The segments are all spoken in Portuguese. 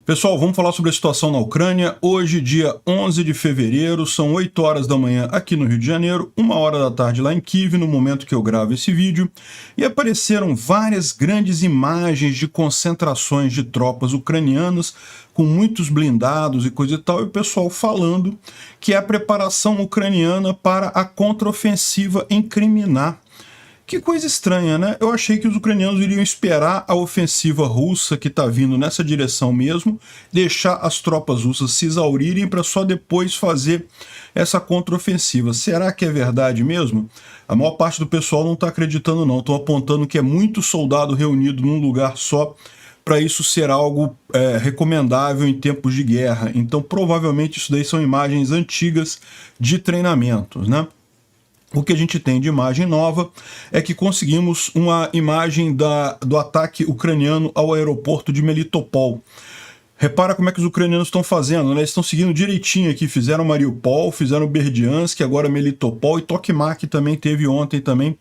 Pessoal, vamos falar sobre a situação na Ucrânia. Hoje, dia 11 de fevereiro, são 8 horas da manhã aqui no Rio de Janeiro, 1 hora da tarde lá em Kiev, no momento que eu gravo esse vídeo, e apareceram várias grandes imagens de concentrações de tropas ucranianas, com muitos blindados e coisa e tal, e o pessoal falando que é a preparação ucraniana para a contraofensiva em Kriminá. Que coisa estranha, né? Eu achei que os ucranianos iriam esperar a ofensiva russa que está vindo nessa direção mesmo, deixar as tropas russas se exaurirem para só depois fazer essa contraofensiva. Será que é verdade mesmo? A maior parte do pessoal não está acreditando não, estão apontando que é muito soldado reunido num lugar só para isso ser algo recomendável em tempos de guerra. Então provavelmente isso daí são imagens antigas de treinamentos, né? O que a gente tem de imagem nova é que conseguimos uma imagem do ataque ucraniano ao aeroporto de Melitopol. Repara como é que os ucranianos estão fazendo, né? Eles estão seguindo direitinho aqui, fizeram Mariupol, fizeram Berdiansk, agora Melitopol e Tokmak também teve ontem também.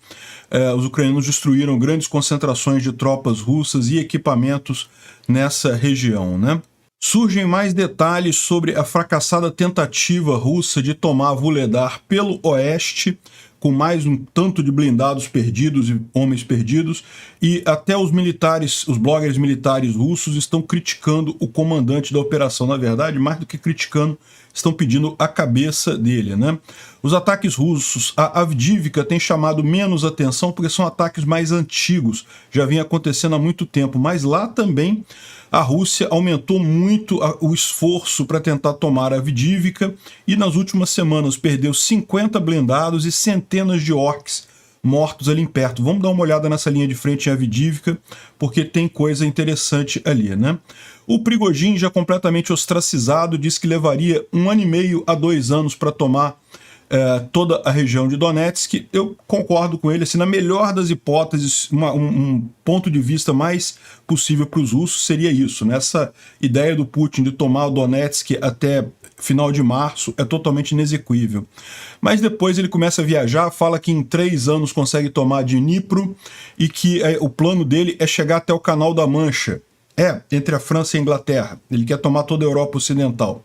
Os ucranianos destruíram grandes concentrações de tropas russas e equipamentos nessa região, né? Surgem mais detalhes sobre a fracassada tentativa russa de tomar Vuhledar pelo oeste, com mais um tanto de blindados perdidos e homens perdidos, e até os militares, os bloggers militares russos estão criticando o comandante da operação. Na verdade, mais do que criticando, estão pedindo a cabeça dele, né? Os ataques russos a Avdivka têm chamado menos atenção porque são ataques mais antigos, já vinha acontecendo há muito tempo, mas lá também a Rússia aumentou muito o esforço para tentar tomar a Avdivka e nas últimas semanas perdeu 50 blindados e centenas de orcs mortos ali em perto. Vamos dar uma olhada nessa linha de frente em Avdivka, porque tem coisa interessante ali, né? O Prigozhin, já completamente ostracizado, disse que levaria 1 ano e meio a 2 anos para tomar toda a região de Donetsk. Eu concordo com ele, assim, na melhor das hipóteses, um ponto de vista mais possível para os russos seria isso, né? Essa ideia do Putin de tomar o Donetsk até final de março é totalmente inexequível. Mas depois ele começa a viajar, fala que em 3 anos consegue tomar Dnipro e que o plano dele é chegar até o Canal da Mancha, entre a França e a Inglaterra. Ele quer tomar toda a Europa Ocidental.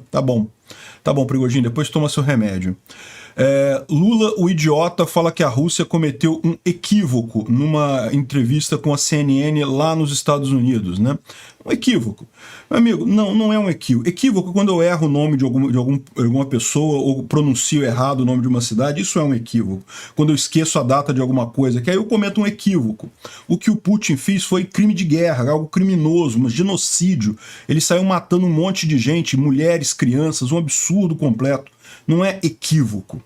Tá bom. Tá bom, Prigozhin, depois toma seu remédio. Lula, o idiota, fala que a Rússia cometeu um equívoco numa entrevista com a CNN lá nos Estados Unidos, né? Um equívoco. Meu amigo, não é um equívoco. Equívoco quando eu erro o nome de alguma pessoa ou pronuncio errado o nome de uma cidade, isso é um equívoco. Quando eu esqueço a data de alguma coisa, que aí eu cometo um equívoco. O que o Putin fez foi crime de guerra, algo criminoso, um genocídio. Ele saiu matando um monte de gente, mulheres, crianças, um absurdo completo. Não é equívoco.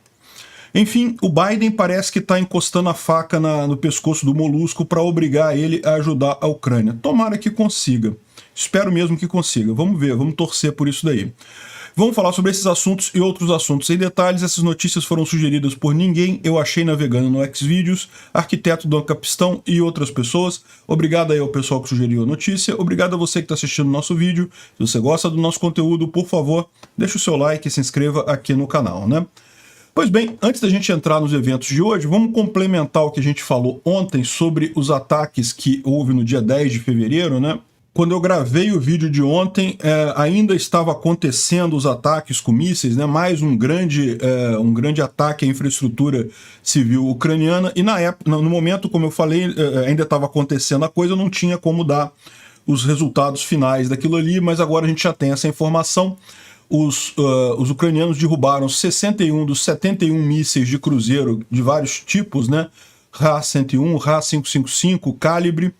Enfim, o Biden parece que está encostando a faca no pescoço do Molusco para obrigar ele a ajudar a Ucrânia. Tomara que consiga. Espero mesmo que consiga. Vamos ver, vamos torcer por isso daí. Vamos falar sobre esses assuntos e outros assuntos em detalhes. Essas notícias foram sugeridas por ninguém, eu achei navegando no Xvideos, arquiteto do Capistão e outras pessoas. Obrigado aí ao pessoal que sugeriu a notícia. Obrigado a você que está assistindo o nosso vídeo. Se você gosta do nosso conteúdo, por favor, deixe o seu like e se inscreva aqui no canal, né? Pois bem, antes da gente entrar nos eventos de hoje, vamos complementar o que a gente falou ontem sobre os ataques que houve no dia 10 de fevereiro, né? Quando eu gravei o vídeo de ontem, ainda estava acontecendo os ataques com mísseis, né? Mais um grande ataque à infraestrutura civil ucraniana, e na época, no momento, como eu falei, ainda estava acontecendo a coisa, não tinha como dar os resultados finais daquilo ali, mas agora a gente já tem essa informação. Os ucranianos derrubaram 61 dos 71 mísseis de cruzeiro de vários tipos, né? Ra-101, Ra-555, Calibre,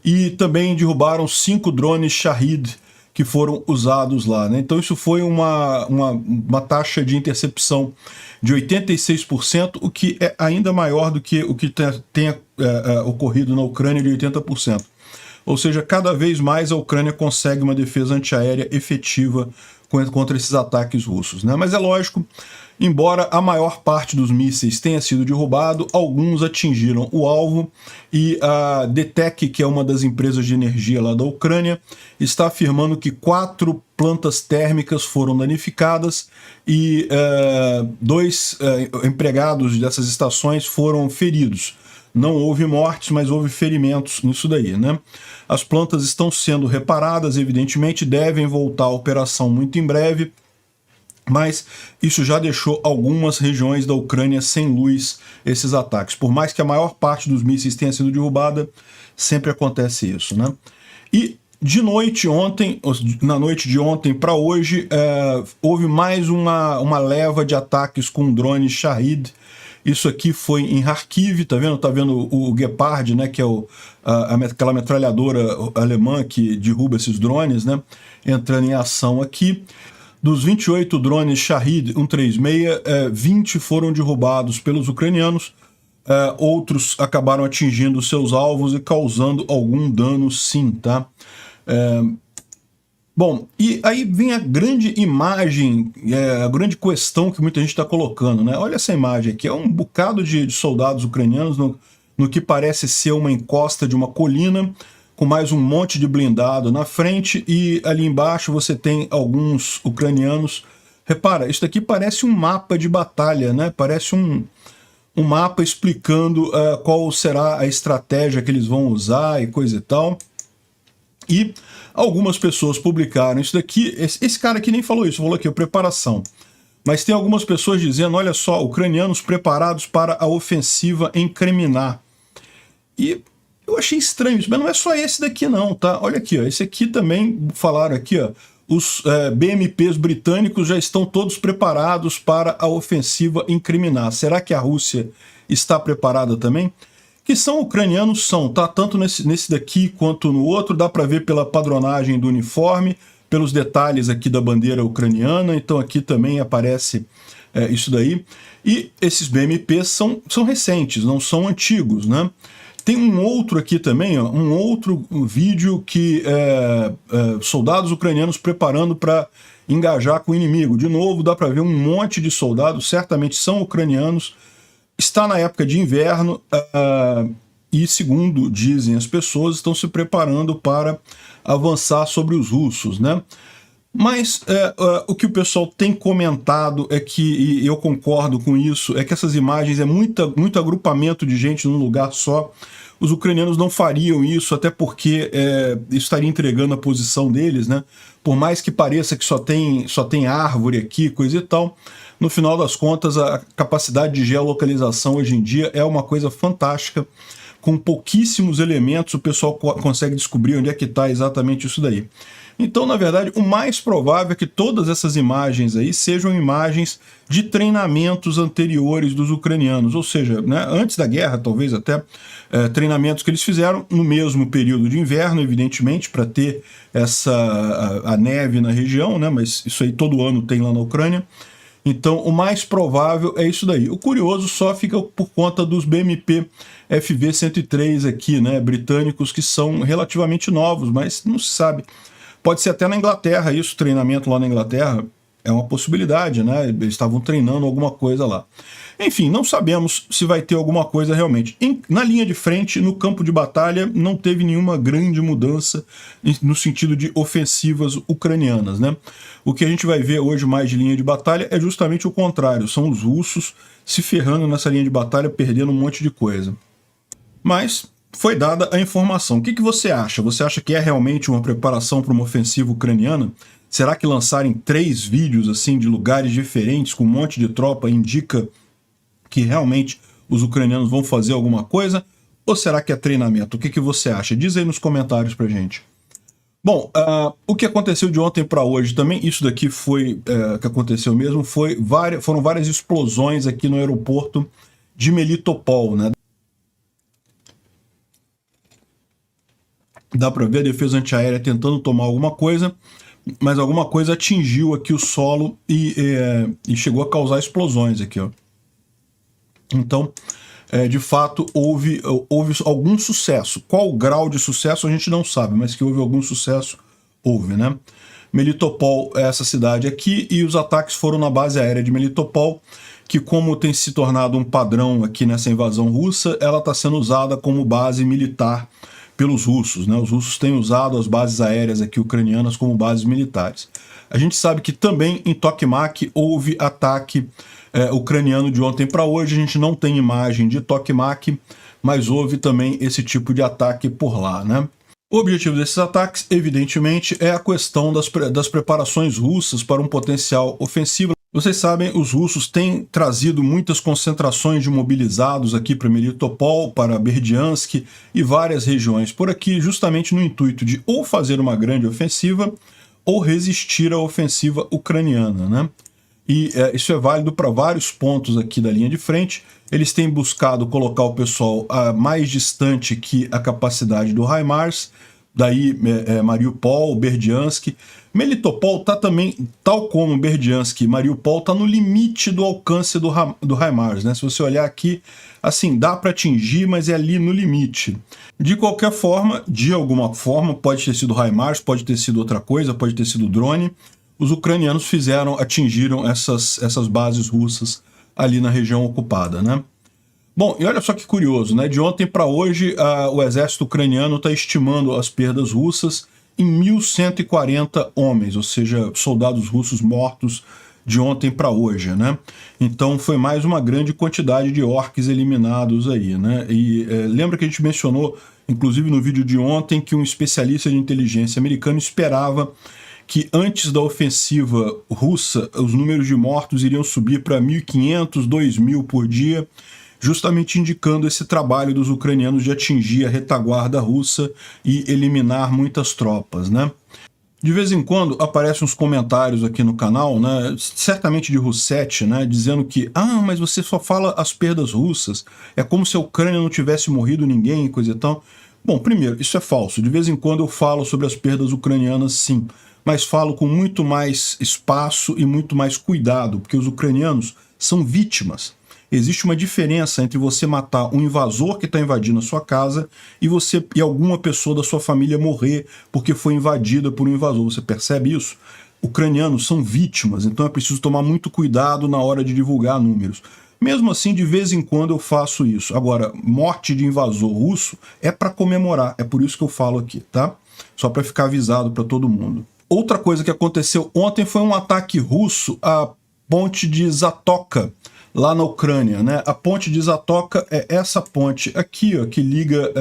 e também derrubaram 5 drones Shahid que foram usados lá, né? Então isso foi uma taxa de intercepção de 86%, o que é ainda maior do que o que tenha ocorrido na Ucrânia de 80%. Ou seja, cada vez mais a Ucrânia consegue uma defesa antiaérea efetiva contra esses ataques russos, né? Mas é lógico, embora a maior parte dos mísseis tenha sido derrubado, alguns atingiram o alvo, e a DTEK, que é uma das empresas de energia lá da Ucrânia, está afirmando que 4 plantas térmicas foram danificadas e 2 empregados dessas estações foram feridos. Não houve mortes, mas houve ferimentos nisso daí, né? As plantas estão sendo reparadas, evidentemente, devem voltar à operação muito em breve, mas isso já deixou algumas regiões da Ucrânia sem luz, esses ataques. Por mais que a maior parte dos mísseis tenha sido derrubada, sempre acontece isso, né? E de noite ontem, na noite de ontem para hoje, houve mais uma leva de ataques com drones Shahed. Isso aqui foi em Kharkiv, tá vendo? Tá vendo o Gepard, né? Que é aquela metralhadora alemã que derruba esses drones, né? Entrando em ação aqui. Dos 28 drones Shahed 136, 20 foram derrubados pelos ucranianos, outros acabaram atingindo seus alvos e causando algum dano sim, tá? Bom, e aí vem a grande imagem, a grande questão que muita gente está colocando, né? Olha essa imagem aqui, é um bocado de soldados ucranianos no que parece ser uma encosta de uma colina, com mais um monte de blindado na frente, e ali embaixo você tem alguns ucranianos. Repara, isso daqui parece um mapa de batalha, né? Parece um mapa explicando qual será a estratégia que eles vão usar e coisa e tal. E algumas pessoas publicaram isso daqui. Esse cara aqui nem falou isso, falou aqui, preparação. Mas tem algumas pessoas dizendo, olha só, ucranianos preparados para a ofensiva em Kreminá. E eu achei estranho isso, mas não é só esse daqui não, tá? Olha aqui, ó, esse aqui também falaram aqui, ó, os BMPs britânicos já estão todos preparados para a ofensiva em Kreminá. Será que a Rússia está preparada também? Que são ucranianos, são, tá? Tanto nesse daqui quanto no outro, dá para ver pela padronagem do uniforme, pelos detalhes aqui da bandeira ucraniana, então aqui também aparece isso daí. E esses BMPs são recentes, não são antigos, né? Tem um outro aqui também, ó, um outro vídeo que soldados ucranianos preparando para engajar com o inimigo. De novo, dá para ver um monte de soldados, certamente são ucranianos. Está na época de inverno e, segundo dizem as pessoas, estão se preparando para avançar sobre os russos, né? Mas o que o pessoal tem comentado é que, e eu concordo com isso, é que essas imagens é muito agrupamento de gente num lugar só. Os ucranianos não fariam isso, até porque isso estaria entregando a posição deles, né? Por mais que pareça que só tem árvore aqui, coisa e tal, no final das contas a capacidade de geolocalização hoje em dia é uma coisa fantástica. Com pouquíssimos elementos o pessoal consegue descobrir onde é que está exatamente isso daí. Então, na verdade, o mais provável é que todas essas imagens aí sejam imagens de treinamentos anteriores dos ucranianos, ou seja, né, antes da guerra, talvez até, treinamentos que eles fizeram no mesmo período de inverno, evidentemente, para ter a neve na região, né, mas isso aí todo ano tem lá na Ucrânia. Então, o mais provável é isso daí. O curioso só fica por conta dos BMP FV-103 aqui, né, britânicos, que são relativamente novos, mas não se sabe. Pode ser até na Inglaterra isso, treinamento lá na Inglaterra, é uma possibilidade, né? Eles estavam treinando alguma coisa lá. Enfim, não sabemos se vai ter alguma coisa realmente. Na linha de frente, no campo de batalha, não teve nenhuma grande mudança no sentido de ofensivas ucranianas, né? O que a gente vai ver hoje mais de linha de batalha é justamente o contrário, são os russos se ferrando nessa linha de batalha, perdendo um monte de coisa. Mas foi dada a informação. O que você acha? Você acha que é realmente uma preparação para uma ofensiva ucraniana? Será que lançarem 3 vídeos assim de lugares diferentes com um monte de tropa indica que realmente os ucranianos vão fazer alguma coisa? Ou será que é treinamento? O que você acha? Diz aí nos comentários pra gente. Bom, o que aconteceu de ontem para hoje também, isso daqui foi que aconteceu mesmo, foram várias explosões aqui no aeroporto de Melitopol, né? Dá para ver a defesa antiaérea tentando tomar alguma coisa, mas alguma coisa atingiu aqui o solo e chegou a causar explosões aqui, ó. Então, de fato, houve algum sucesso. Qual o grau de sucesso a gente não sabe, mas que houve algum sucesso, houve, né? Melitopol é essa cidade aqui, e os ataques foram na base aérea de Melitopol, que, como tem se tornado um padrão aqui nessa invasão russa, ela está sendo usada como base militar pelos russos, né? Os russos têm usado as bases aéreas aqui ucranianas como bases militares. A gente sabe que também em Tokmak houve ataque ucraniano de ontem para hoje. A gente não tem imagem de Tokmak, mas houve também esse tipo de ataque por lá, né? O objetivo desses ataques, evidentemente, é a questão das preparações russas para um potencial ofensivo. Vocês sabem, os russos têm trazido muitas concentrações de mobilizados aqui para Melitopol, para Berdiansk e várias regiões por aqui, justamente no intuito de ou fazer uma grande ofensiva ou resistir à ofensiva ucraniana, né? E isso é válido para vários pontos aqui da linha de frente. Eles têm buscado colocar o pessoal mais distante que a capacidade do HIMARS, daí Mariupol, Berdiansk. Melitopol está também, tal como Berdiansk e Mariupol, está no limite do alcance do HIMARS, né? Se você olhar aqui, assim, dá para atingir, mas é ali no limite. De qualquer forma, de alguma forma, pode ter sido HIMARS, pode ter sido outra coisa, pode ter sido drone. Os ucranianos atingiram essas bases russas ali na região ocupada, né? Bom, e olha só que curioso, né? De ontem para hoje, o exército ucraniano está estimando as perdas russas em 1.140 homens, ou seja, soldados russos mortos de ontem para hoje, né? Então foi mais uma grande quantidade de orcs eliminados aí, né? E lembra que a gente mencionou, inclusive no vídeo de ontem, que um especialista de inteligência americano esperava que antes da ofensiva russa, os números de mortos iriam subir para 1.500, 2.000 por dia, justamente indicando esse trabalho dos ucranianos de atingir a retaguarda russa e eliminar muitas tropas, né? De vez em quando aparecem uns comentários aqui no canal, né, certamente de Russet, né, dizendo que mas você só fala as perdas russas, é como se a Ucrânia não tivesse morrido ninguém, coisa e tal. Bom, primeiro, isso é falso. De vez em quando eu falo sobre as perdas ucranianas, sim, mas falo com muito mais espaço e muito mais cuidado, porque os ucranianos são vítimas. Existe uma diferença entre você matar um invasor que está invadindo a sua casa e alguma pessoa da sua família morrer porque foi invadida por um invasor. Você percebe isso? Ucranianos são vítimas, então é preciso tomar muito cuidado na hora de divulgar números. Mesmo assim, de vez em quando eu faço isso. Agora, morte de invasor russo é para comemorar, é por isso que eu falo aqui, tá? Só para ficar avisado para todo mundo. Outra coisa que aconteceu ontem foi um ataque russo à ponte de Zatoka, lá na Ucrânia, né? A ponte de Zatoka é essa ponte aqui, ó, que liga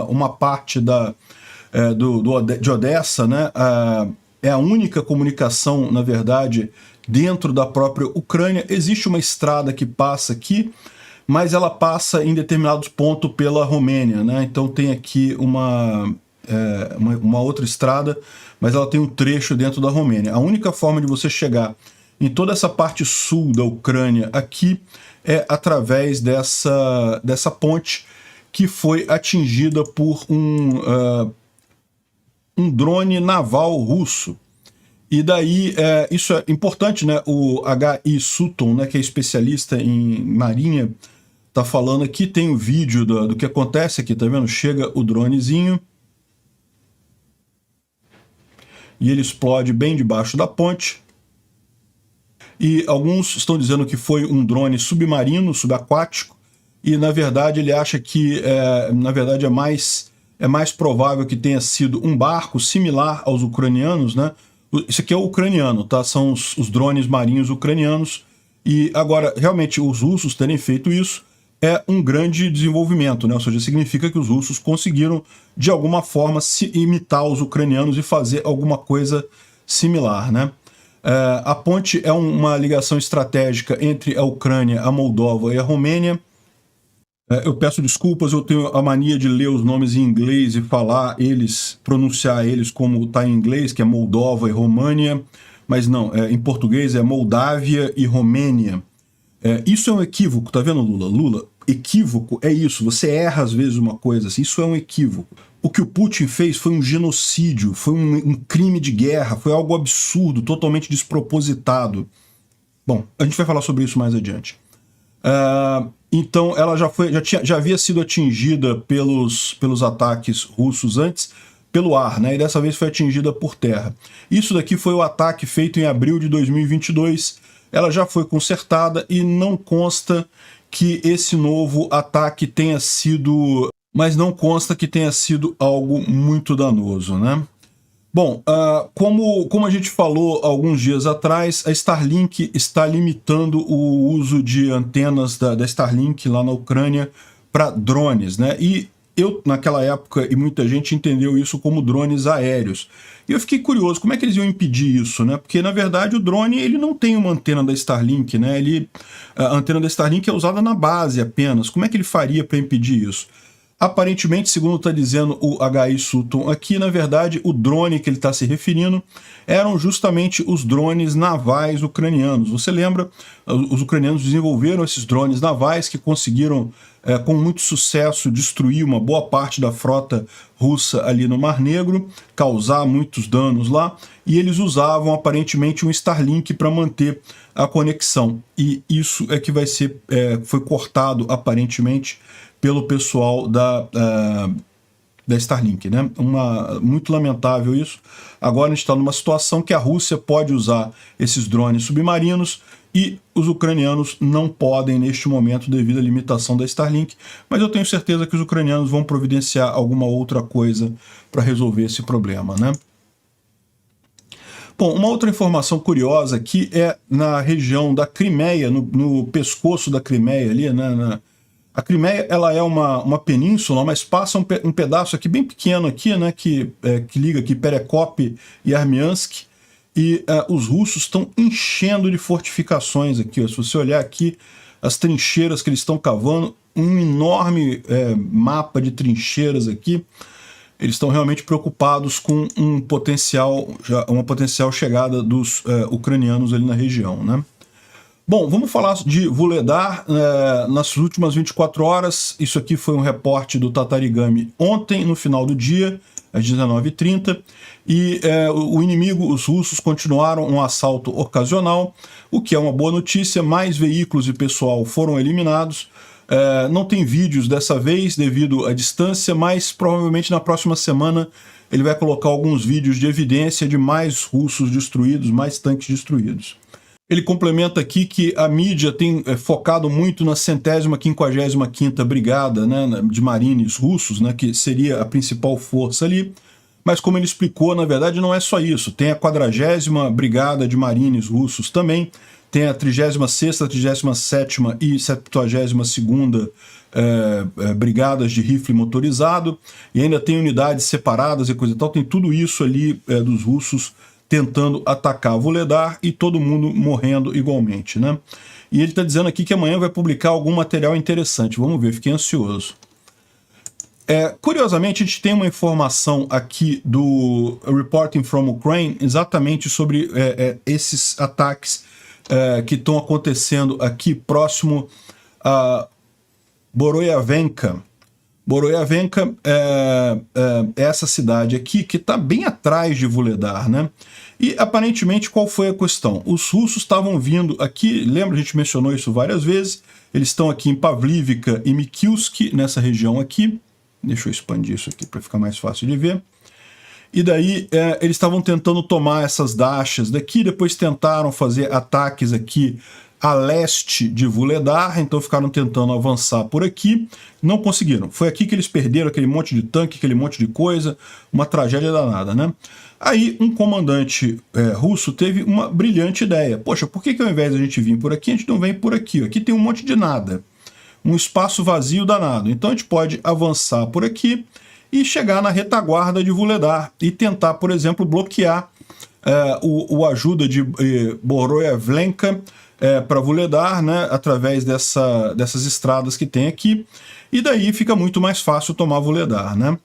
uma parte de Odessa, né? É a única comunicação, na verdade, dentro da própria Ucrânia. Existe uma estrada que passa aqui, mas ela passa em determinados pontos pela Romênia, né? Então tem aqui uma outra estrada, mas ela tem um trecho dentro da Romênia. A única forma de você chegar em toda essa parte sul da Ucrânia aqui é através dessa ponte que foi atingida por um drone naval russo. E daí, isso é importante, né? O H.I. Sutton, né, que é especialista em marinha, tá falando aqui, tem o vídeo do que acontece aqui, tá vendo? Chega o dronezinho e ele explode bem debaixo da ponte. E alguns estão dizendo que foi um drone submarino, subaquático, e na verdade ele acha que na verdade é mais provável que tenha sido um barco similar aos ucranianos, né? Isso aqui é o ucraniano, tá? São os drones marinhos ucranianos. E agora, realmente, os russos terem feito isso é um grande desenvolvimento, né? Ou seja, significa que os russos conseguiram, de alguma forma, imitar os ucranianos e fazer alguma coisa similar, né? A ponte é uma ligação estratégica entre a Ucrânia, a Moldova e a Romênia. Eu peço desculpas, eu tenho a mania de ler os nomes em inglês e pronunciar eles como está em inglês, que é Moldova e România, mas não, em português é Moldávia e Romênia. Isso é um equívoco, tá vendo, Lula? Lula, equívoco é isso, você erra às vezes uma coisa assim, isso é um equívoco. O que o Putin fez foi um genocídio, foi um crime de guerra, foi algo absurdo, totalmente despropositado. Bom, a gente vai falar sobre isso mais adiante. Então ela já havia sido atingida pelos ataques russos antes, pelo ar, né? E dessa vez foi atingida por terra. Isso daqui foi o ataque feito em abril de 2022, ela já foi consertada e não consta que esse novo ataque tenha sido mas não consta que tenha sido algo muito danoso, né? Bom, como a gente falou alguns dias atrás, a Starlink está limitando o uso de antenas da Starlink lá na Ucrânia para drones, né? E eu, naquela época, e muita gente entendeu isso como drones aéreos. E eu fiquei curioso, como é que eles iam impedir isso, né? Porque, na verdade, o drone ele não tem uma antena da Starlink, né? A antena da Starlink é usada na base apenas. Como é que ele faria para impedir isso? Aparentemente, segundo está dizendo o H.I. Sutton aqui, na verdade, o drone que ele está se referindo eram justamente os drones navais ucranianos. Você lembra? Os ucranianos desenvolveram esses drones navais que conseguiram, com muito sucesso, destruir uma boa parte da frota russa ali no Mar Negro, causar muitos danos lá, e eles usavam aparentemente um Starlink para manter a conexão. E isso é que foi cortado aparentemente pelo pessoal da Starlink, né? Muito lamentável isso. Agora a gente está numa situação que a Rússia pode usar esses drones submarinos e os ucranianos não podem neste momento devido à limitação da Starlink, mas eu tenho certeza que os ucranianos vão providenciar alguma outra coisa para resolver esse problema, né? Bom, uma outra informação curiosa aqui é na região da Crimeia, no pescoço da Crimeia ali, né? A Crimeia, ela é uma península, mas passa um pedaço aqui bem pequeno aqui, né, que liga aqui Perekop e Armiansk, e os russos estão enchendo de fortificações aqui. Ó. Se você olhar aqui as trincheiras que eles estão cavando, um enorme mapa de trincheiras aqui. Eles estão realmente preocupados com uma potencial chegada dos ucranianos ali na região, né? Bom, vamos falar de Vuhledar nas últimas 24 horas. Isso aqui foi um reporte do Tatarigami ontem, no final do dia, às 19h30. E o inimigo, os russos, continuaram um assalto ocasional, o que é uma boa notícia. Mais veículos e pessoal foram eliminados. Não tem vídeos dessa vez devido à distância, mas provavelmente na próxima semana ele vai colocar alguns vídeos de evidência de mais russos destruídos, mais tanques destruídos. Ele complementa aqui que a mídia tem focado muito na 155ª Brigada, né, de marines russos, né, que seria a principal força ali, mas como ele explicou, na verdade não é só isso, tem a 40ª Brigada de marines russos também, tem a 36ª, 37ª e 72ª brigadas de rifle motorizado, e ainda tem unidades separadas e coisa e tal, tem tudo isso ali dos russos tentando atacar Vuhledar e todo mundo morrendo igualmente, né? E ele está dizendo aqui que amanhã vai publicar algum material interessante. Vamos ver, fiquei ansioso. Curiosamente, a gente tem uma informação aqui do Reporting from Ukraine exatamente sobre esses ataques que estão acontecendo aqui próximo a Boroyavenka. Boroyavenka é essa cidade aqui que está bem atrás de Vuhledar, né? E aparentemente qual foi a questão? Os russos estavam vindo aqui, lembra, a gente mencionou isso várias vezes, eles estão aqui em Pavlivka e Mikilsk, nessa região aqui. Deixa eu expandir isso aqui para ficar mais fácil de ver. E daí eles estavam tentando tomar essas dachas daqui, depois tentaram fazer ataques aqui a leste de Vuhledar, então ficaram tentando avançar por aqui, não conseguiram. Foi aqui que eles perderam aquele monte de tanque, aquele monte de coisa, uma tragédia danada, né? Aí um comandante russo teve uma brilhante ideia. Poxa, por que ao invés de a gente vir por aqui, a gente não vem por aqui? Aqui tem um monte de nada, um espaço vazio danado. Então a gente pode avançar por aqui e chegar na retaguarda de Vuhledar e tentar, por exemplo, bloquear o ajuda de Boroyavlenka para Vuhledar, né, através dessas estradas que tem aqui, e daí fica muito mais fácil tomar Vuhledar, né?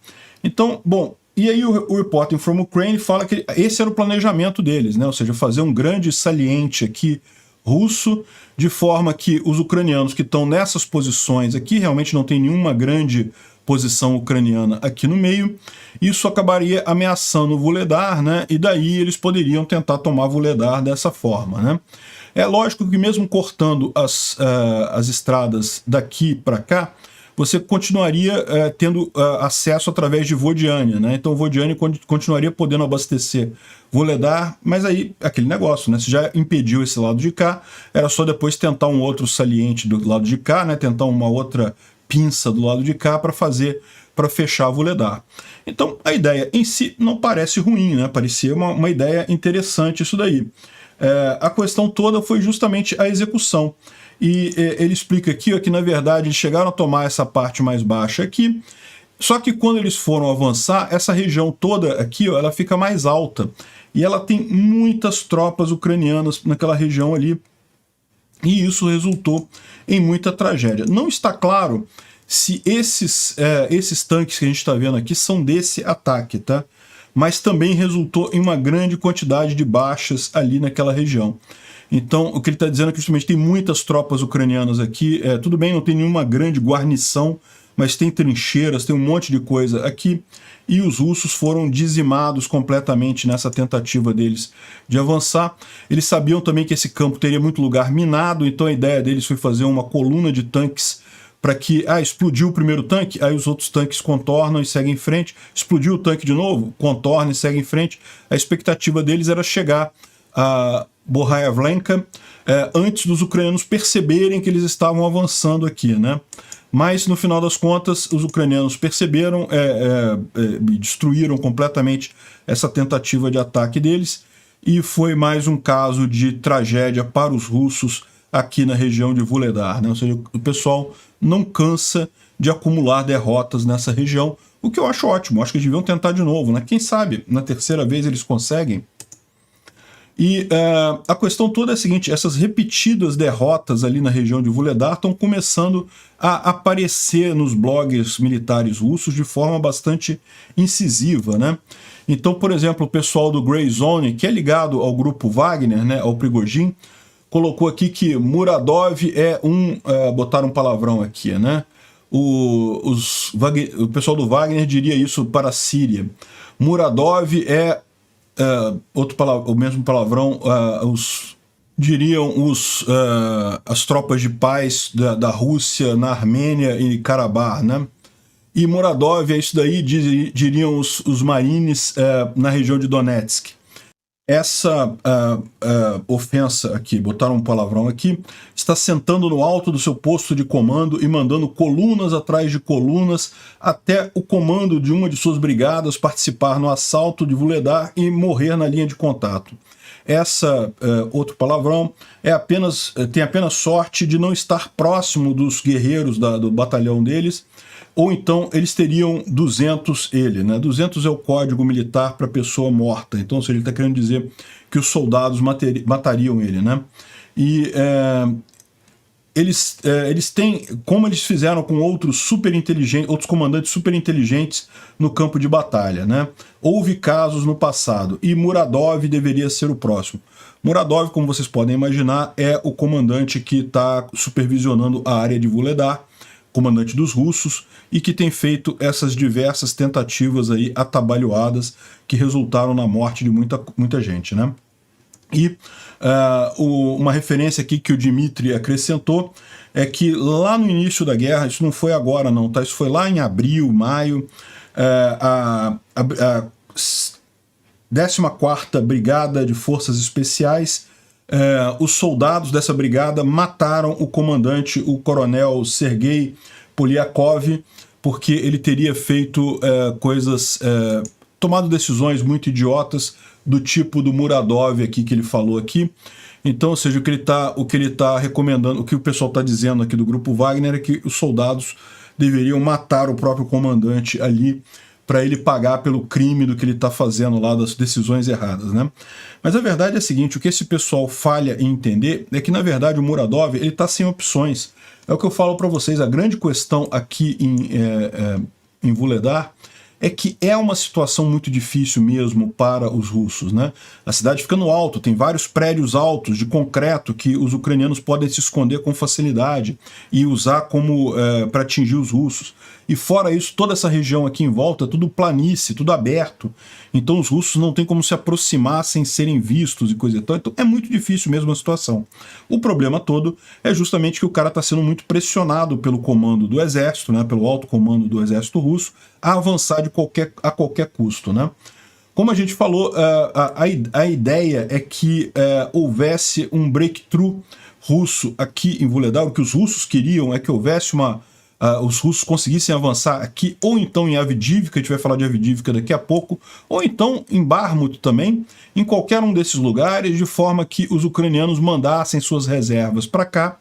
Então, bom, e aí o Reporting from Ukraine fala que esse era o planejamento deles, né? Ou seja, fazer um grande saliente aqui russo, de forma que os ucranianos que estão nessas posições aqui, realmente não tem nenhuma grande posição ucraniana aqui no meio, isso acabaria ameaçando Vuhledar, né? E daí eles poderiam tentar tomar Vuhledar dessa forma, né? É lógico que mesmo cortando as estradas daqui para cá, você continuaria tendo acesso através de Vodiane, né? Então Vodiane continuaria podendo abastecer Vuhledar, mas aí aquele negócio, né? Se já impediu esse lado de cá, era só depois tentar um outro saliente do lado de cá, né? Tentar uma outra pinça do lado de cá para fechar Vuhledar. Então a ideia em si não parece ruim, né? Parecia uma ideia interessante isso daí. A questão toda foi justamente a execução. E ele explica aqui ó, que na verdade eles chegaram a tomar essa parte mais baixa aqui, só que quando eles foram avançar, essa região toda aqui ó, ela fica mais alta. E ela tem muitas tropas ucranianas naquela região ali, e isso resultou em muita tragédia. Não está claro se esses tanques que a gente está vendo aqui são desse ataque, tá? Mas também resultou em uma grande quantidade de baixas ali naquela região. Então, o que ele está dizendo é que justamente tem muitas tropas ucranianas aqui, tudo bem, não tem nenhuma grande guarnição, mas tem trincheiras, tem um monte de coisa aqui, e os russos foram dizimados completamente nessa tentativa deles de avançar. Eles sabiam também que esse campo teria muito lugar minado, então a ideia deles foi fazer uma coluna de tanques para que, explodiu o primeiro tanque, aí os outros tanques contornam e seguem em frente, explodiu o tanque de novo, contorna e segue em frente. A expectativa deles era chegar a Bohayavlenka antes dos ucranianos perceberem que eles estavam avançando aqui, né? Mas, no final das contas, os ucranianos perceberam e destruíram completamente essa tentativa de ataque deles, e foi mais um caso de tragédia para os russos aqui na região de Vuhledar, né? Ou seja, o pessoal não cansa de acumular derrotas nessa região, o que eu acho ótimo. Acho que eles deviam tentar de novo, né? Quem sabe, na terceira vez eles conseguem. E a questão toda é a seguinte, essas repetidas derrotas ali na região de Vuhledar estão começando a aparecer nos blogs militares russos de forma bastante incisiva, né? Então, por exemplo, o pessoal do Grey Zone, que é ligado ao grupo Wagner, né, ao Prigozhin, colocou aqui que Muradov é botaram um palavrão aqui, né? O pessoal do Wagner diria isso para a Síria. Muradov é o mesmo palavrão, diriam as tropas de paz da Rússia na Armênia e Karabakh, né? E Muradov é isso daí, diriam os marines na região de Donetsk. Essa ofensa aqui, botaram um palavrão aqui, está sentando no alto do seu posto de comando e mandando colunas atrás de colunas até o comando de uma de suas brigadas participar no assalto de Vuhledar e morrer na linha de contato. Outro palavrão, tem apenas sorte de não estar próximo dos guerreiros do batalhão deles, ou então eles teriam 200 né? 200 é o código militar para pessoa morta, então ele está querendo dizer que os soldados matariam ele, né? E eles têm, como eles fizeram com outros comandantes super inteligentes no campo de batalha, né? Houve casos no passado, e Muradov deveria ser o próximo. Muradov, como vocês podem imaginar, é o comandante que está supervisionando a área de Vuhledar, comandante dos russos, e que tem feito essas diversas tentativas aí atabalhoadas que resultaram na morte de muita gente, né? E uma referência aqui que o Dmitry acrescentou é que lá no início da guerra, isso não foi agora não, tá? Isso foi lá em abril, maio, a 14ª Brigada de Forças Especiais, os soldados dessa brigada mataram o comandante, o coronel Sergei Polyakov, porque ele teria feito tomado decisões muito idiotas, do tipo do Muradov aqui que ele falou aqui. Então, ou seja, o que ele tá recomendando, o que o pessoal está dizendo aqui do grupo Wagner é que os soldados deveriam matar o próprio comandante ali para ele pagar pelo crime do que ele está fazendo lá, das decisões erradas, né? Mas a verdade é a seguinte, o que esse pessoal falha em entender é que, na verdade, o Muradov ele está sem opções. É o que eu falo para vocês, a grande questão aqui em Vuhledar é que é uma situação muito difícil mesmo para os russos, né? A cidade fica no alto, tem vários prédios altos de concreto que os ucranianos podem se esconder com facilidade e usar para atingir os russos. E fora isso, toda essa região aqui em volta, tudo planície, tudo aberto. Então os russos não têm como se aproximar sem serem vistos e coisa e tal. Então é muito difícil mesmo a situação. O problema todo é justamente que o cara está sendo muito pressionado pelo comando do exército, né, pelo alto comando do exército russo, a avançar a qualquer custo, né? Como a gente falou, a ideia é que houvesse um breakthrough russo aqui em Vuhledar. O que os russos queriam é que houvesse uma os russos conseguissem avançar aqui, ou então em Avdiivka, a gente vai falar de Avdiivka daqui a pouco, ou então em Bakhmut também, em qualquer um desses lugares, de forma que os ucranianos mandassem suas reservas para cá,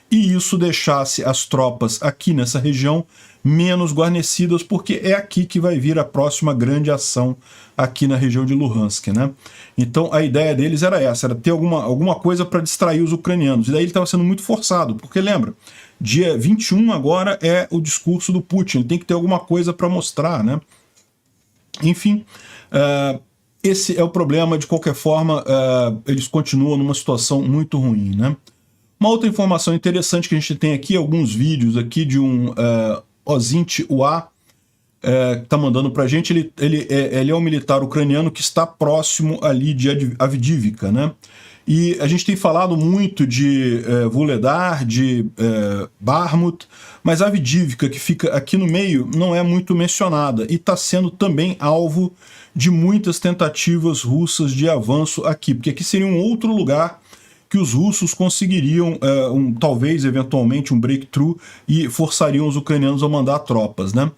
e isso deixasse as tropas aqui nessa região menos guarnecidas, porque é aqui que vai vir a próxima grande ação aqui na região de Luhansk, né? Então a ideia deles era essa, era ter alguma coisa para distrair os ucranianos, e daí ele estava sendo muito forçado, porque lembra, dia 21 agora é o discurso do Putin, ele tem que ter alguma coisa para mostrar, né? Enfim, esse é o problema, de qualquer forma, eles continuam numa situação muito ruim, né? Uma outra informação interessante que a gente tem aqui, alguns vídeos aqui de um Ozint Ua, que está mandando para a gente, ele é um militar ucraniano que está próximo ali de Avdiivka, né? E a gente tem falado muito de Vuhledar, de Bakhmut, mas Avdiivka, que fica aqui no meio, não é muito mencionada e está sendo também alvo de muitas tentativas russas de avanço aqui, porque aqui seria um outro lugar que os russos conseguiriam, talvez, eventualmente, um breakthrough e forçariam os ucranianos a mandar tropas, né?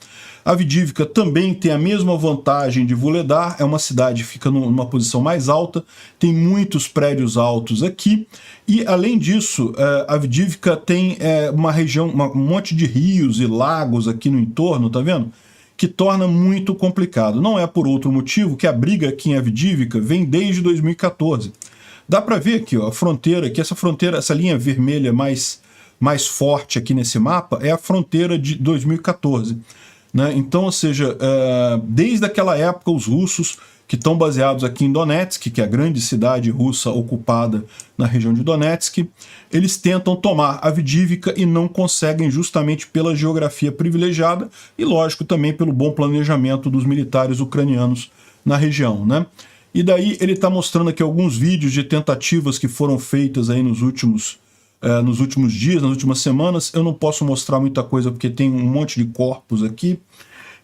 Avdiivka também tem a mesma vantagem de Vuhledar, é uma cidade que fica numa posição mais alta, tem muitos prédios altos aqui, e além disso, Avdiivka tem uma região, um monte de rios e lagos aqui no entorno, tá vendo? Que torna muito complicado. Não é por outro motivo que a briga aqui em Avdiivka vem desde 2014. Dá para ver aqui, ó, a fronteira, que essa linha vermelha mais forte aqui nesse mapa é a fronteira de 2014. Né? Então, ou seja, desde aquela época os russos que estão baseados aqui em Donetsk, que é a grande cidade russa ocupada na região de Donetsk, eles tentam tomar Avdiivka e não conseguem, justamente pela geografia privilegiada e, lógico, também pelo bom planejamento dos militares ucranianos na região, né? E daí ele está mostrando aqui alguns vídeos de tentativas que foram feitas aí nos últimos dias, nas últimas semanas. Eu não posso mostrar muita coisa porque tem um monte de corpos aqui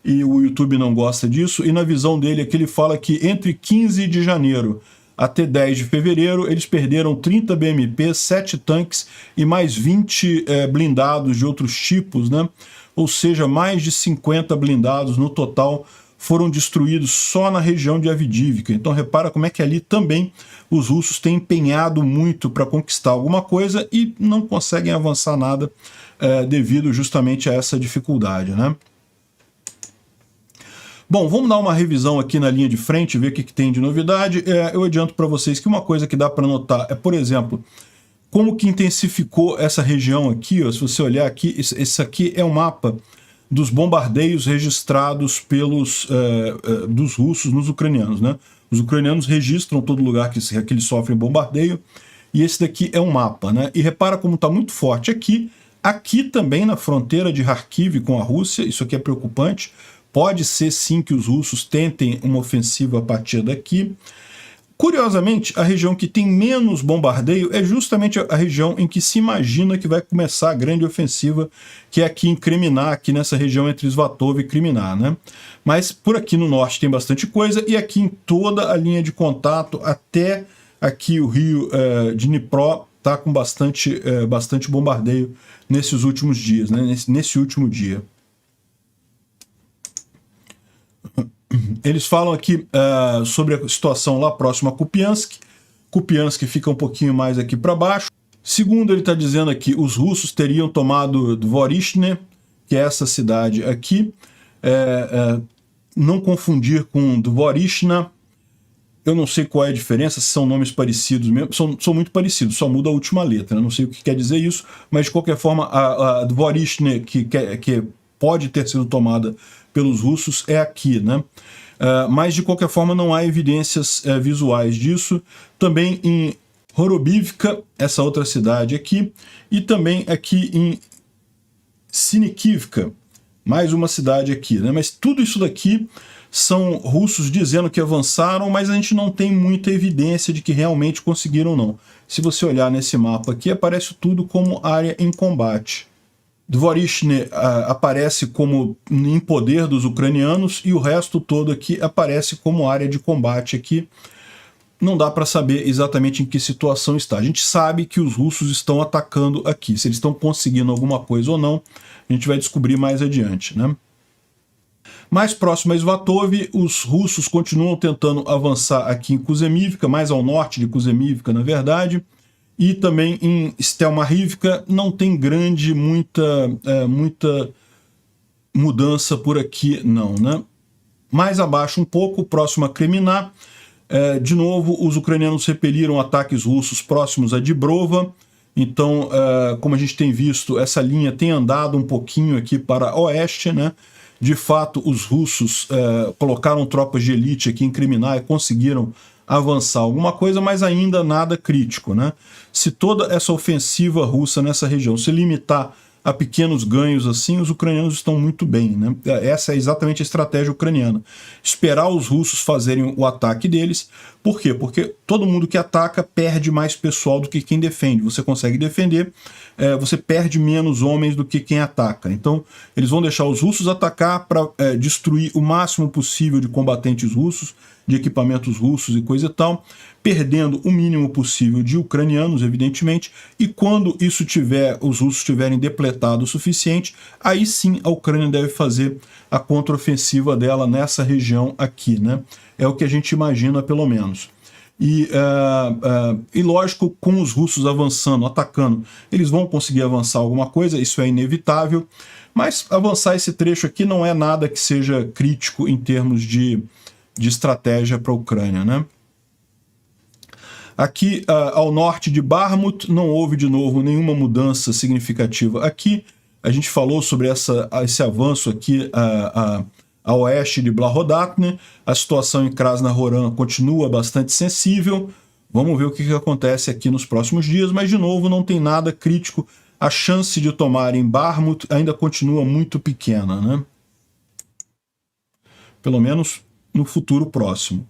e o YouTube não gosta disso. E na visão dele aqui ele fala que entre 15 de janeiro até 10 de fevereiro eles perderam 30 BMP, 7 tanques e mais 20 blindados de outros tipos, né? Ou seja, mais de 50 blindados no total foram destruídos só na região de Avdiivka. Então repara como é que ali também os russos têm empenhado muito para conquistar alguma coisa e não conseguem avançar nada devido justamente a essa dificuldade, né? Bom, vamos dar uma revisão aqui na linha de frente, ver o que tem de novidade. Eu adianto para vocês que uma coisa que dá para notar é, por exemplo, como que intensificou essa região aqui. Ó, se você olhar aqui, esse aqui é um mapa dos bombardeios registrados dos russos nos ucranianos, né? Os ucranianos registram todo lugar que eles sofrem bombardeio, e esse daqui é um mapa, né? E repara como está muito forte aqui também na fronteira de Kharkiv com a Rússia. Isso aqui é preocupante, pode ser sim que os russos tentem uma ofensiva a partir daqui. Curiosamente, a região que tem menos bombardeio é justamente a região em que se imagina que vai começar a grande ofensiva, que é aqui em Kriminá, aqui nessa região entre Svatov e Kriminá, né? Mas por aqui no norte tem bastante coisa, e aqui em toda a linha de contato, até aqui o rio Dnipro, está com bastante bombardeio nesses últimos dias, né? Nesse último dia. Eles falam aqui sobre a situação lá próxima a Kupiansk. Kupiansk fica um pouquinho mais aqui para baixo. Segundo ele está dizendo aqui, os russos teriam tomado Dvorishne, que é essa cidade aqui. Não confundir com Dvorishna. Eu não sei qual é a diferença, se são nomes parecidos mesmo. São muito parecidos, só muda a última letra. Eu não sei o que quer dizer isso, mas de qualquer forma, a Dvorishne, que pode ter sido tomada pelos russos, é aqui, né? Mas de qualquer forma não há evidências visuais disso. Também em Horobivka, essa outra cidade aqui, e também aqui em Sinikivka, mais uma cidade aqui, né? Mas tudo isso daqui são russos dizendo que avançaram, mas a gente não tem muita evidência de que realmente conseguiram, não. Se você olhar nesse mapa aqui, aparece tudo como área em combate. Dvorishne aparece como em poder dos ucranianos e o resto todo aqui aparece como área de combate aqui. não dá para saber exatamente em que situação está. A gente sabe que os russos estão atacando aqui. Se eles estão conseguindo alguma coisa ou não, a gente vai descobrir mais adiante, né? Mais próximo a Svatov, os russos continuam tentando avançar aqui em Kuzemivka, mais ao norte de Kuzemivka, na verdade, e também em Stelmarivka não tem muita mudança por aqui não, né? Mais abaixo um pouco, próximo a Kremina, de novo, os ucranianos repeliram ataques russos próximos a Dibrova. Então, como a gente tem visto, essa linha tem andado um pouquinho aqui para oeste, né? De fato, os russos colocaram tropas de elite aqui em Kremina e conseguiram avançar alguma coisa, mas ainda nada crítico, né? Se toda essa ofensiva russa nessa região se limitar a pequenos ganhos assim, os ucranianos estão muito bem, né? Essa é exatamente a estratégia ucraniana. Esperar os russos fazerem o ataque deles. Por quê? Porque todo mundo que ataca perde mais pessoal do que quem defende. Você consegue defender, você perde menos homens do que quem ataca. Então, eles vão deixar os russos atacar para destruir o máximo possível de combatentes russos, de equipamentos russos e coisa e tal, perdendo o mínimo possível de ucranianos, evidentemente, e quando isso os russos tiverem depletado o suficiente, aí sim a Ucrânia deve fazer a contraofensiva dela nessa região aqui, né? É o que a gente imagina, pelo menos. E lógico, com os russos avançando, atacando, eles vão conseguir avançar alguma coisa, isso é inevitável, mas avançar esse trecho aqui não é nada que seja crítico em termos de estratégia para a Ucrânia, né? Aqui ao norte de Bakhmut não houve de novo nenhuma mudança significativa aqui. A gente falou sobre esse avanço aqui a oeste de Blahodatne. A situação em Krasnohoran continua bastante sensível. Vamos ver o que acontece aqui nos próximos dias, mas de novo não tem nada crítico. A chance de tomarem Bakhmut ainda continua muito pequena, né? Pelo menos no futuro próximo.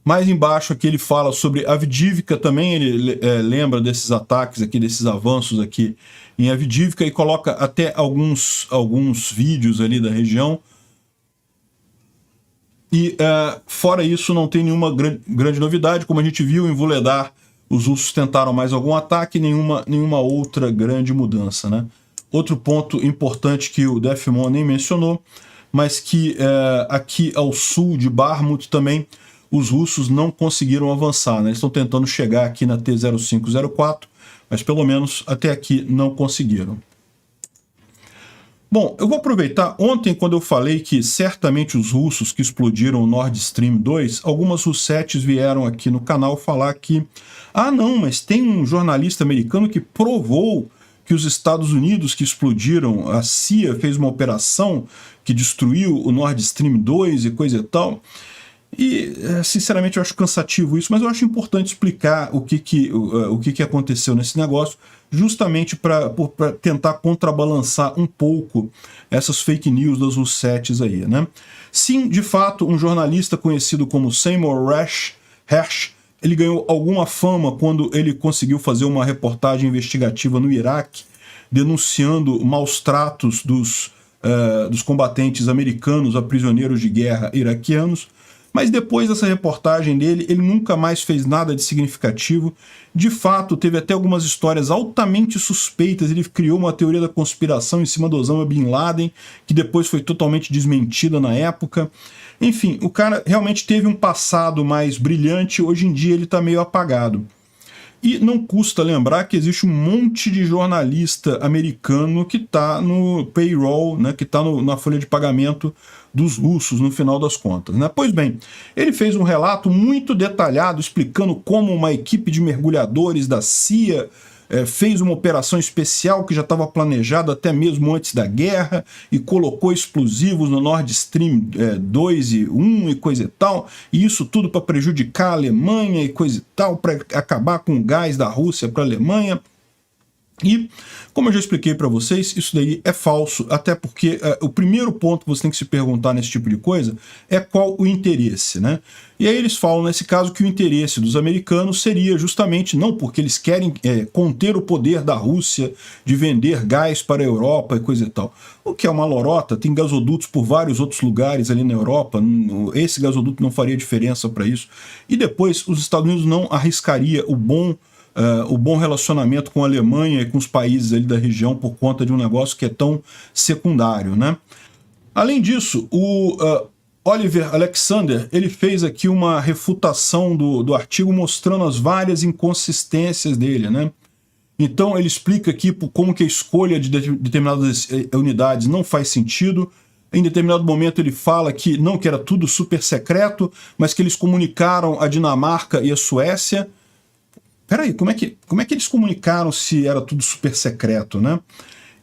Mais embaixo aqui ele fala sobre Avdiivka também, ele lembra desses ataques aqui, desses avanços aqui em Avdiivka e coloca até alguns vídeos ali da região. E fora isso não tem nenhuma grande novidade, como a gente viu em Vuhledar, os russos tentaram mais algum ataque, nenhuma outra grande mudança, né? Outro ponto importante que o Defimon nem mencionou, mas que aqui ao sul de Bakhmut também os russos não conseguiram avançar, né? Eles estão tentando chegar aqui na T-0504, mas pelo menos até aqui não conseguiram. Bom, eu vou aproveitar, ontem quando eu falei que certamente os russos que explodiram o Nord Stream 2, algumas russetes vieram aqui no canal falar que não, mas tem um jornalista americano que provou que os Estados Unidos que explodiram, a CIA fez uma operação que destruiu o Nord Stream 2 e coisa e tal. E, sinceramente, eu acho cansativo isso, mas eu acho importante explicar o que aconteceu nesse negócio, justamente para tentar contrabalançar um pouco essas fake news das russetes aí, né? Sim, de fato, um jornalista conhecido como Seymour Hersh, ele ganhou alguma fama quando ele conseguiu fazer uma reportagem investigativa no Iraque, denunciando maus tratos dos combatentes americanos a prisioneiros de guerra iraquianos. Mas depois dessa reportagem dele, ele nunca mais fez nada de significativo. De fato, teve até algumas histórias altamente suspeitas. Ele criou uma teoria da conspiração em cima do Osama Bin Laden, que depois foi totalmente desmentida na época. Enfim, o cara realmente teve um passado mais brilhante, hoje em dia ele está meio apagado. E não custa lembrar que existe um monte de jornalista americano que está no payroll, né, que está na folha de pagamento dos russos, no final das contas, né? Pois bem, ele fez um relato muito detalhado explicando como uma equipe de mergulhadores da CIA fez uma operação especial que já estava planejada até mesmo antes da guerra e colocou explosivos no Nord Stream 2 e 1 e coisa e tal, e isso tudo para prejudicar a Alemanha e coisa e tal, para acabar com o gás da Rússia para a Alemanha. E, como eu já expliquei para vocês, isso daí é falso, até porque o primeiro ponto que você tem que se perguntar nesse tipo de coisa é qual o interesse, né? E aí eles falam, nesse caso, que o interesse dos americanos seria justamente, não porque eles querem conter o poder da Rússia de vender gás para a Europa e coisa e tal. O que é uma lorota, tem gasodutos por vários outros lugares ali na Europa, esse gasoduto não faria diferença para isso. E depois, os Estados Unidos não arriscaria o bom relacionamento com a Alemanha e com os países ali da região por conta de um negócio que é tão secundário, né? Além disso, o Oliver Alexander, ele fez aqui uma refutação do artigo mostrando as várias inconsistências dele, né? Então ele explica aqui como que a escolha de determinadas unidades não faz sentido. Em determinado momento ele fala que não, que era tudo super secreto, mas que eles comunicaram a Dinamarca e a Suécia. Peraí, como é que eles comunicaram se era tudo super secreto, né?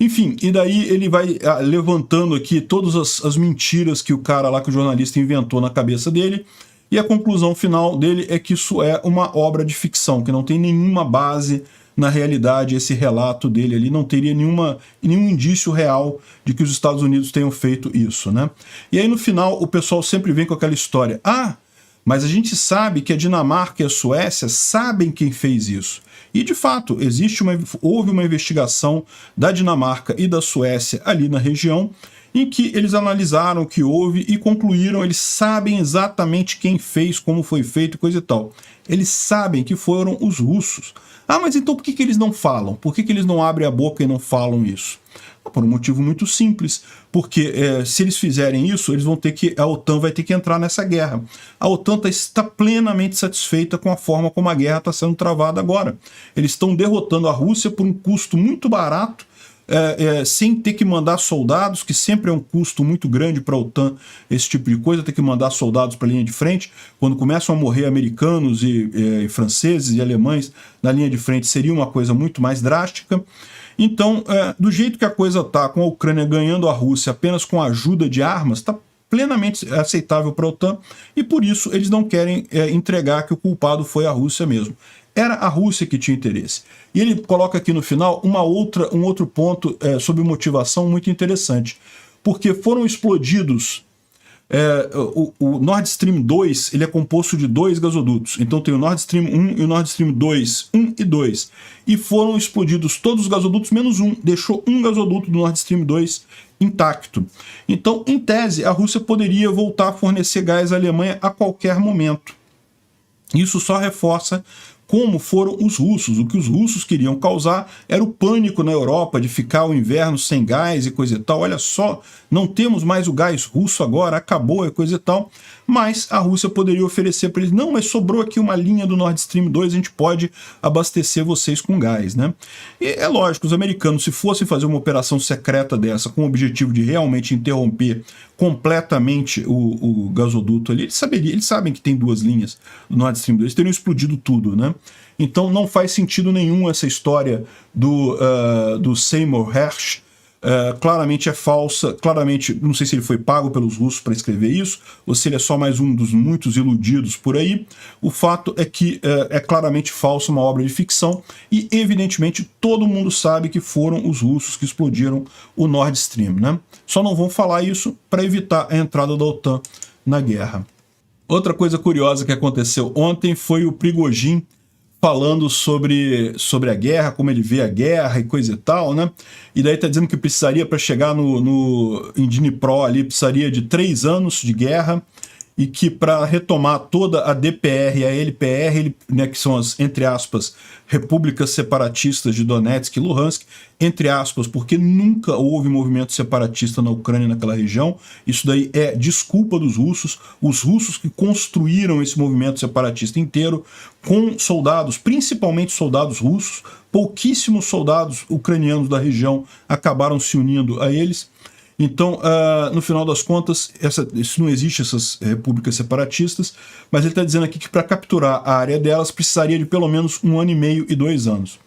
Enfim, e daí ele vai levantando aqui todas as mentiras que o cara lá, que o jornalista inventou na cabeça dele, e a conclusão final dele é que isso é uma obra de ficção, que não tem nenhuma base na realidade. Esse relato dele ali não teria nenhum indício real de que os Estados Unidos tenham feito isso, né? E aí no final o pessoal sempre vem com aquela história, mas a gente sabe que a Dinamarca e a Suécia sabem quem fez isso. E, de fato, houve uma investigação da Dinamarca e da Suécia ali na região, em que eles analisaram o que houve e concluíram, eles sabem exatamente quem fez, como foi feito, coisa e tal. Eles sabem que foram os russos. Mas então por que eles não falam? Por que eles não abrem a boca e não falam isso? Por um motivo muito simples, porque se eles fizerem isso, a OTAN vai ter que entrar nessa guerra. A OTAN está plenamente satisfeita com a forma como a guerra está sendo travada agora. Eles estão derrotando a Rússia por um custo muito barato, sem ter que mandar soldados, que sempre é um custo muito grande para a OTAN, esse tipo de coisa, ter que mandar soldados para a linha de frente. Quando começam a morrer americanos e franceses e alemães na linha de frente, seria uma coisa muito mais drástica. Então, do jeito que a coisa está, com a Ucrânia ganhando a Rússia apenas com a ajuda de armas, está plenamente aceitável para a OTAN, e por isso eles não querem entregar que o culpado foi a Rússia mesmo. Era a Rússia que tinha interesse. E ele coloca aqui no final um outro ponto sobre motivação muito interessante, porque foram explodidos. O Nord Stream 2 ele é composto de 2 gasodutos, então tem o Nord Stream 1 e o Nord Stream 2, 1 e 2, e foram explodidos todos os gasodutos menos um, deixou um gasoduto do Nord Stream 2 intacto. Então, em tese, a Rússia poderia voltar a fornecer gás à Alemanha a qualquer momento. Isso só reforça como foram os russos. O que os russos queriam causar era o pânico na Europa de ficar o inverno sem gás e coisa e tal. Olha só, não temos mais o gás russo agora, acabou e coisa e tal. Mas a Rússia poderia oferecer para eles, não, mas sobrou aqui uma linha do Nord Stream 2, a gente pode abastecer vocês com gás, né? E é lógico, os americanos, se fossem fazer uma operação secreta dessa, com o objetivo de realmente interromper completamente o gasoduto ali, eles sabem que tem 2 linhas do Nord Stream 2, eles teriam explodido tudo, né? Então não faz sentido nenhum essa história do Seymour Hersh. Claramente é falsa, claramente, não sei se ele foi pago pelos russos para escrever isso, ou se ele é só mais um dos muitos iludidos por aí. O fato é que é claramente falsa, uma obra de ficção, e evidentemente todo mundo sabe que foram os russos que explodiram o Nord Stream, né? Só não vão falar isso para evitar a entrada da OTAN na guerra. Outra coisa curiosa que aconteceu ontem foi o Prigozhin falando sobre a guerra, como ele vê a guerra e coisa e tal, né? E daí tá dizendo que precisaria, para chegar em Dnipro ali, precisaria de 3 anos de guerra, e que para retomar toda a DPR e a LPR, né, que são as, entre aspas, repúblicas separatistas de Donetsk e Luhansk, entre aspas, porque nunca houve movimento separatista na Ucrânia, naquela região. Isso daí é desculpa dos russos, os russos que construíram esse movimento separatista inteiro, com soldados, principalmente soldados russos, pouquíssimos soldados ucranianos da região acabaram se unindo a eles. Então, no final das contas, isso não existe, essas repúblicas separatistas, mas ele está dizendo aqui que para capturar a área delas precisaria de pelo menos 1 ano e meio e 2 anos.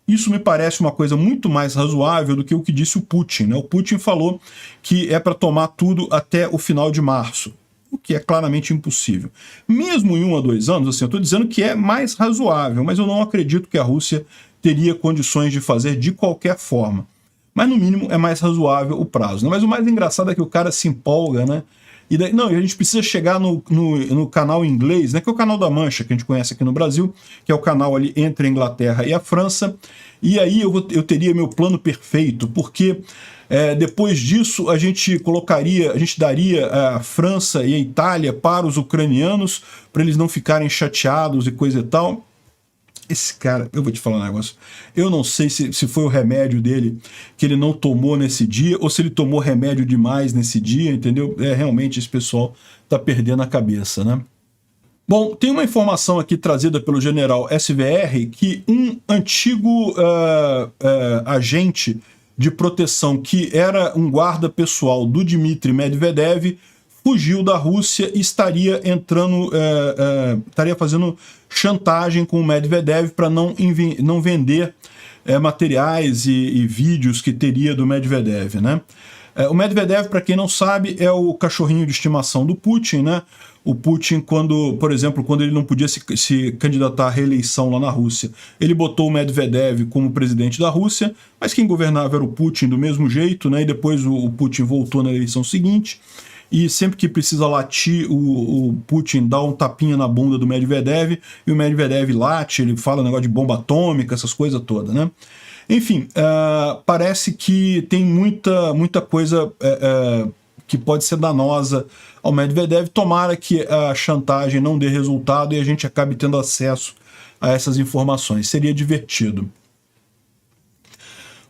Isso me parece uma coisa muito mais razoável do que o que disse o Putin, né? O Putin falou que é para tomar tudo até o final de março, o que é claramente impossível. Mesmo em 1 a 2 anos, assim, eu estou dizendo que é mais razoável, mas eu não acredito que a Rússia teria condições de fazer de qualquer forma. Mas, no mínimo, é mais razoável o prazo, né? Mas o mais engraçado é que o cara se empolga, né? E daí, não, a gente precisa chegar no canal inglês, né? Que é o canal da Mancha, que a gente conhece aqui no Brasil, que é o canal ali entre a Inglaterra e a França. E aí eu teria meu plano perfeito, porque depois disso a gente daria a França e a Itália para os ucranianos, para eles não ficarem chateados e coisa e tal. Esse cara, eu vou te falar um negócio, eu não sei se foi o remédio dele que ele não tomou nesse dia, ou se ele tomou remédio demais nesse dia, entendeu? Realmente esse pessoal tá perdendo a cabeça, né? Bom, tem uma informação aqui trazida pelo general SVR que um antigo agente de proteção que era um guarda pessoal do Dmitry Medvedev fugiu da Rússia e estaria fazendo chantagem com o Medvedev para não vender materiais e vídeos que teria do Medvedev, né? O Medvedev, para quem não sabe, é o cachorrinho de estimação do Putin, né? O Putin, por exemplo, quando ele não podia se candidatar à reeleição lá na Rússia, ele botou o Medvedev como presidente da Rússia, mas quem governava era o Putin do mesmo jeito, né? E depois o Putin voltou na eleição seguinte, e sempre que precisa latir, o Putin dá um tapinha na bunda do Medvedev, e o Medvedev late, ele fala negócio de bomba atômica, essas coisas todas, né? Enfim, parece que tem muita coisa que pode ser danosa ao Medvedev. Tomara que a chantagem não dê resultado e a gente acabe tendo acesso a essas informações. Seria divertido.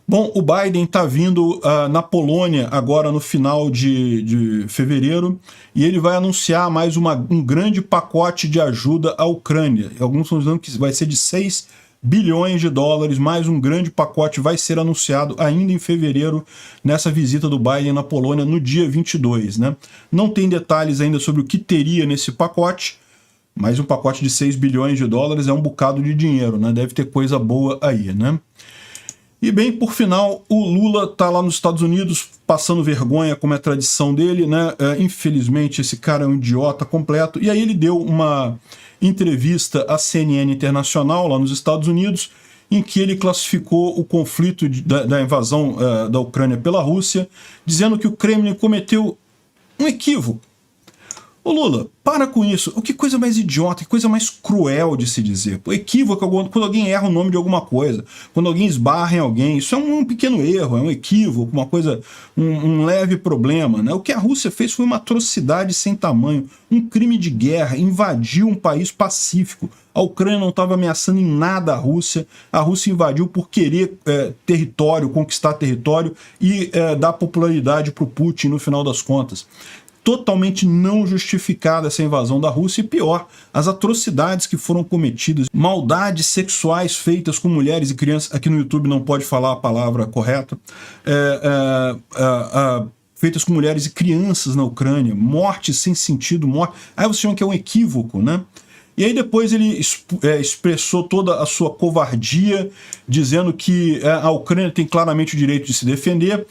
Bom, o Biden está vindo na Polônia agora no final de fevereiro e ele vai anunciar mais um grande pacote de ajuda à Ucrânia. Alguns estão dizendo que vai ser de 6 bilhões de dólares, mais um grande pacote vai ser anunciado ainda em fevereiro nessa visita do Biden na Polônia no dia 22, né? Não tem detalhes ainda sobre o que teria nesse pacote, mas um pacote de 6 bilhões de dólares é um bocado de dinheiro, né? Deve ter coisa boa aí, né? E bem, por final, o Lula está lá nos Estados Unidos passando vergonha, como é a tradição dele, né? Infelizmente, esse cara é um idiota completo. E aí ele deu uma entrevista à CNN Internacional, lá nos Estados Unidos, em que ele classificou o conflito da invasão da Ucrânia pela Rússia, dizendo que o Kremlin cometeu um equívoco. Ô Lula, para com isso. Que coisa mais idiota, que coisa mais cruel de se dizer. O equívoco é quando alguém erra o nome de alguma coisa, quando alguém esbarra em alguém. Isso é um pequeno erro, é um equívoco, uma coisa, um leve problema, né? O que a Rússia fez foi uma atrocidade sem tamanho, um crime de guerra, invadiu um país pacífico. A Ucrânia não estava ameaçando em nada a Rússia invadiu por querer território, conquistar território e dar popularidade para o Putin no final das contas. Totalmente não justificada essa invasão da Rússia e pior, as atrocidades que foram cometidas, maldades sexuais feitas com mulheres e crianças, aqui no YouTube não pode falar a palavra correta, feitas com mulheres e crianças na Ucrânia, mortes sem sentido, aí você chama que é um equívoco, né? E aí depois ele expressou toda a sua covardia, dizendo que a Ucrânia tem claramente o direito de se defender,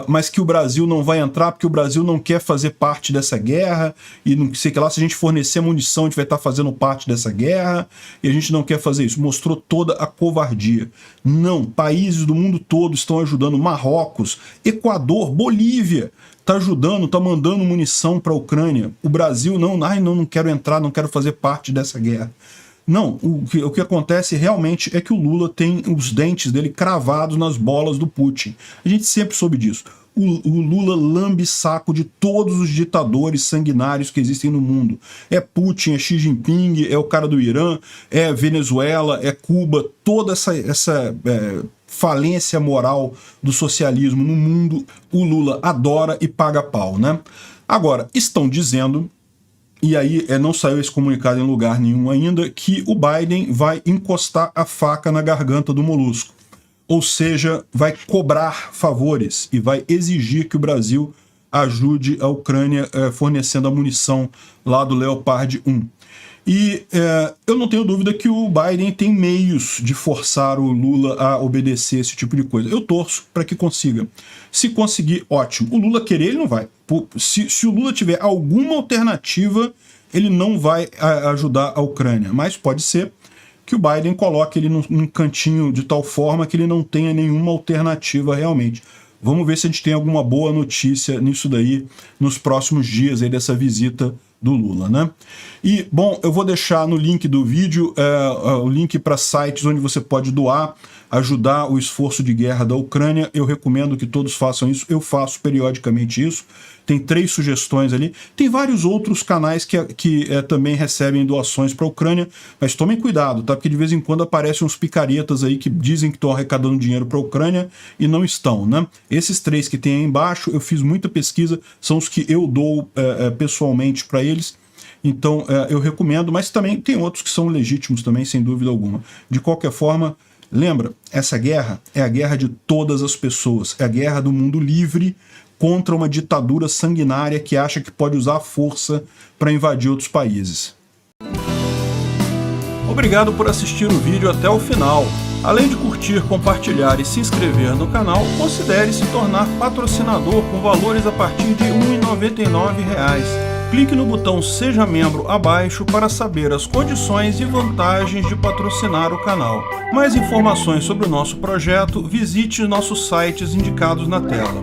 mas que o Brasil não vai entrar porque o Brasil não quer fazer parte dessa guerra e não sei que lá, se a gente fornecer munição a gente vai estar fazendo parte dessa guerra e a gente não quer fazer isso. Mostrou toda a covardia. Não, países do mundo todo estão ajudando. Marrocos, Equador, Bolívia está ajudando, está mandando munição para a Ucrânia. O Brasil não quero entrar, não quero fazer parte dessa guerra. Não, o que acontece realmente é que o Lula tem os dentes dele cravados nas bolas do Putin. A gente sempre soube disso. O Lula lambe saco de todos os ditadores sanguinários que existem no mundo. É Putin, é Xi Jinping, é o cara do Irã, é Venezuela, é Cuba, toda essa falência moral do socialismo no mundo, o Lula adora e paga pau, né? Agora, estão dizendo... E aí não saiu esse comunicado em lugar nenhum ainda, que o Biden vai encostar a faca na garganta do molusco. Ou seja, vai cobrar favores e vai exigir que o Brasil ajude a Ucrânia fornecendo a munição lá do Leopard 1. E eu não tenho dúvida que o Biden tem meios de forçar o Lula a obedecer esse tipo de coisa. Eu torço para que consiga. Se conseguir, ótimo. O Lula querer, ele não vai. Se o Lula tiver alguma alternativa, ele não vai ajudar a Ucrânia. Mas pode ser que o Biden coloque ele num cantinho de tal forma que ele não tenha nenhuma alternativa realmente. Vamos ver se a gente tem alguma boa notícia nisso daí nos próximos dias aí dessa visita do Lula, né? E, bom, eu vou deixar no link do vídeo o link para sites onde você pode doar, ajudar o esforço de guerra da Ucrânia. Eu recomendo que todos façam isso, eu faço periodicamente isso. Tem 3 sugestões ali. Tem vários outros canais que também recebem doações para a Ucrânia, mas tomem cuidado, tá? Porque de vez em quando aparecem uns picaretas aí que dizem que estão arrecadando dinheiro para a Ucrânia e não estão, né? Esses 3 que tem aí embaixo, eu fiz muita pesquisa, são os que eu dou pessoalmente para eles. Então eu recomendo, mas também tem outros que são legítimos também, sem dúvida alguma. De qualquer forma, lembra, essa guerra é a guerra de todas as pessoas, é a guerra do mundo livre contra uma ditadura sanguinária que acha que pode usar a força para invadir outros países. Obrigado por assistir o vídeo até o final. Além de curtir, compartilhar e se inscrever no canal, considere se tornar patrocinador com valores a partir de R$ 1,99. Clique no botão Seja Membro abaixo para saber as condições e vantagens de patrocinar o canal. Mais informações sobre o nosso projeto, visite nossos sites indicados na tela.